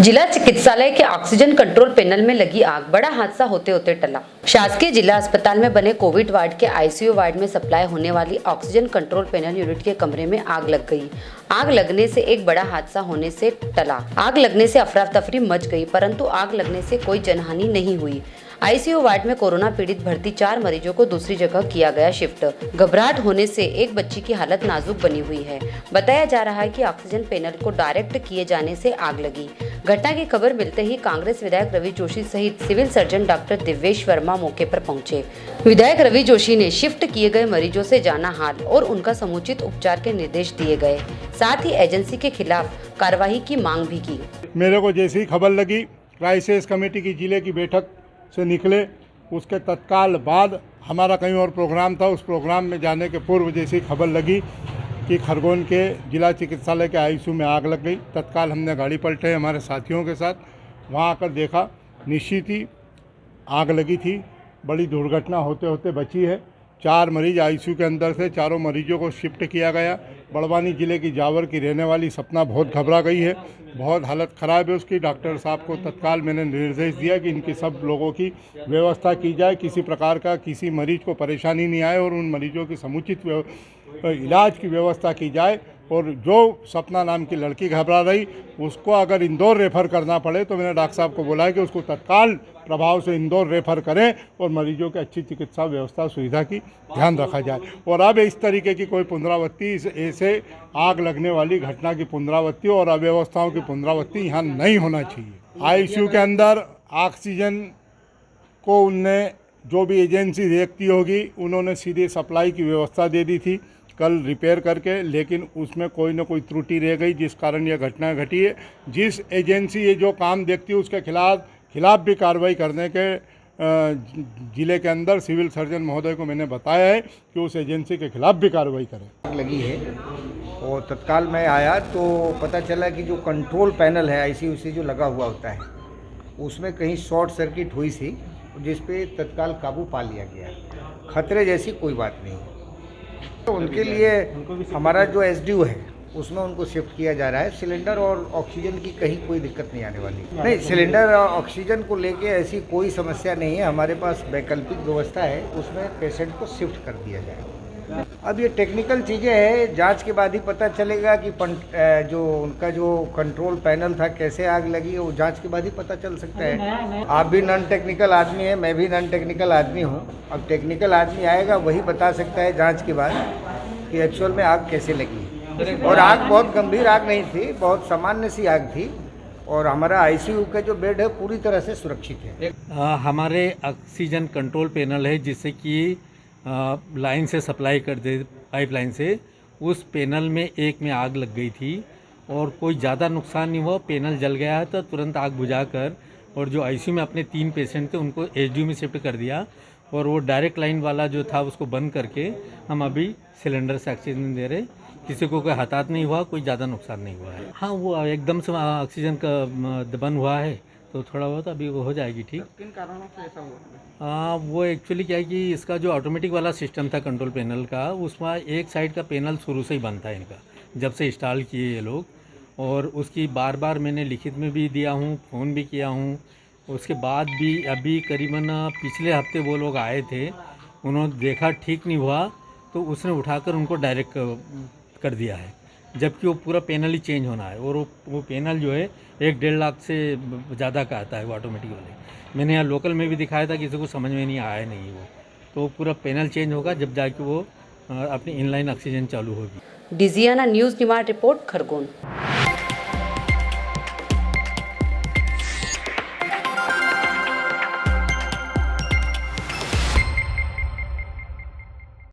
जिला चिकित्सालय के ऑक्सीजन कंट्रोल पैनल में लगी आग, बड़ा हादसा होते होते टला। शासकीय जिला अस्पताल में बने कोविड वार्ड के आईसीयू वार्ड में सप्लाई होने वाली ऑक्सीजन कंट्रोल पैनल यूनिट के कमरे में आग लग गई। आग लगने से एक बड़ा हादसा होने से टला। आग लगने से अफरा तफरी मच गई, परंतु आग लगने से कोई जनहानि नहीं हुई। आईसीयू वार्ड में कोरोना पीड़ित भर्ती 4 मरीजों को दूसरी जगह किया गया शिफ्ट। घबराहट होने से एक बच्ची की हालत नाजुक बनी हुई है। बताया जा रहा है कि ऑक्सीजन पैनल को डायरेक्ट किए जाने से आग लगी। घटना की खबर मिलते ही कांग्रेस विधायक रवि जोशी सहित civil surgeon doctor Divyesh Verma मौके पर पहुंचे। विधायक रवि जोशी ने शिफ्ट किए गए मरीजों से जाना हाल और उनका समुचित उपचार के निर्देश दिए गए। साथ ही एजेंसी के खिलाफ कार्रवाई की मांग भी की। मेरे को जैसी खबर लगी, क्राइसिस कमेटी की जिले की बैठक से निकले, उसके तत्काल बाद हमारा कहीं और प्रोग्राम था। उस प्रोग्राम में जाने के पूर्व जैसी खबर लगी कि खरगोन के जिला चिकित्सालय के आईसीयू में आग लग गई, तत्काल हमने गाड़ी पलटे हमारे साथियों के साथ। वहां आकर देखा, निश्चित ही आग लगी थी। बड़ी दुर्घटना होते होते बची है। 4 मरीज आईसीयू के अंदर थे। चारों मरीजों को शिफ्ट किया गया। बड़वानी जिले की जावर की रहने वाली सपना बहुत घबरा गई है, बहुत हालत ख़राब है उसकी। डॉक्टर साहब को तत्काल मैंने निर्देश दिया कि इनकी सब लोगों की व्यवस्था की जाए, किसी प्रकार का किसी मरीज को परेशानी नहीं आए और उन मरीजों की समुचित इलाज की व्यवस्था की जाए। और जो सपना नाम की लड़की घबरा रही, उसको अगर इंदौर रेफ़र करना पड़े तो मैंने डॉक्टर साहब को बोला है कि उसको तत्काल प्रभाव से इंदौर रेफ़र करें और मरीजों की अच्छी चिकित्सा व्यवस्था सुविधा की ध्यान रखा जाए। और अब इस तरीके की कोई पुनरावृत्ति, ऐसे आग लगने वाली घटना की पुनरावृत्ति और अव्यवस्थाओं की पुनरावृत्ति यहाँ नहीं होना चाहिए। आईसीयू के अंदर ऑक्सीजन को उनने जो भी एजेंसी देखती होगी, उन्होंने सीधे सप्लाई की व्यवस्था दे दी थी कल रिपेयर करके, लेकिन उसमें कोई ना कोई त्रुटि रह गई जिस कारण यह घटना घटी है। जिस एजेंसी ये जो काम देखती है उसके खिलाफ भी कार्रवाई करने के जिले के अंदर सिविल सर्जन महोदय को मैंने बताया है कि उस एजेंसी के खिलाफ भी कार्रवाई करें। लगी है और तत्काल मैं आया तो पता चला कि जो कंट्रोल पैनल है आईसीयू से जो लगा हुआ होता है, उसमें कहीं शॉर्ट सर्किट हुई थी, जिस पे तत्काल काबू पा लिया गया। खतरे जैसी कोई बात नहीं। तो उनके लिए हमारा जो एसडीओ है उसमें उनको शिफ्ट किया जा रहा है। सिलेंडर और ऑक्सीजन की कहीं कोई दिक्कत नहीं आने वाली। नहीं, सिलेंडर और ऑक्सीजन को लेके ऐसी कोई समस्या नहीं है। हमारे पास वैकल्पिक व्यवस्था है, उसमें पेशेंट को शिफ्ट कर दिया जाएगा। अब ये टेक्निकल चीज़ें हैं, जांच के बाद ही पता चलेगा कि जो उनका जो कंट्रोल पैनल था कैसे आग लगी, वो जांच के बाद ही पता चल सकता है। आप भी नॉन टेक्निकल आदमी हैं, मैं भी नॉन टेक्निकल आदमी हूँ। अब टेक्निकल आदमी आएगा, वही बता सकता है जांच के बाद कि एक्चुअल में आग कैसे लगी। और आग बहुत गंभीर आग नहीं थी, बहुत सामान्य सी आग थी। और हमारा आईसीयू का जो बेड है पूरी तरह से सुरक्षित है। हमारे ऑक्सीजन कंट्रोल पैनल है, जिससे कि लाइन से सप्लाई कर दे, पाइपलाइन से। उस पैनल में एक में आग लग गई थी और कोई ज़्यादा नुकसान नहीं हुआ। पैनल जल गया है तो तुरंत आग बुझाकर और जो आईसीयू में अपने 3 पेशेंट थे उनको एचडीयू में शिफ्ट कर दिया। और वो डायरेक्ट लाइन वाला जो था उसको बंद करके हम अभी सिलेंडर से ऑक्सीजन दे रहे। किसी को कोई हताहत नहीं हुआ, कोई ज़्यादा नुकसान नहीं हुआ है। हाँ, वो एकदम से ऑक्सीजन का बंद हुआ है तो थोड़ा बहुत अभी वो हो जाएगी ठीक। किन कारणों से ऐसा हुआ? वो एक्चुअली क्या है कि इसका जो ऑटोमेटिक वाला सिस्टम था कंट्रोल पैनल का, उसमें एक साइड का पैनल शुरू से ही बंद था इनका, जब से इंस्टॉल किए ये लोग। और उसकी बार बार मैंने लिखित में भी दिया हूँ, फ़ोन भी किया हूँ। उसके बाद भी अभी करीबन पिछले हफ्ते वो लोग आए थे, उन्होंने देखा ठीक नहीं हुआ तो उसने उठाकर उनको डायरेक्ट कर दिया है, जबकि वो पूरा पैनल ही चेंज होना है। और वो पैनल जो है 1-1.5 लाख से ज़्यादा का आता है वो ऑटोमेटिक वाले। मैंने यहाँ लोकल में भी दिखाया था, किसी को समझ में नहीं आया नहीं वो। तो पूरा पैनल चेंज होगा जब जाके वो अपनी इनलाइन ऑक्सीजन चालू होगी। Digiana news Nimar report, Khargone.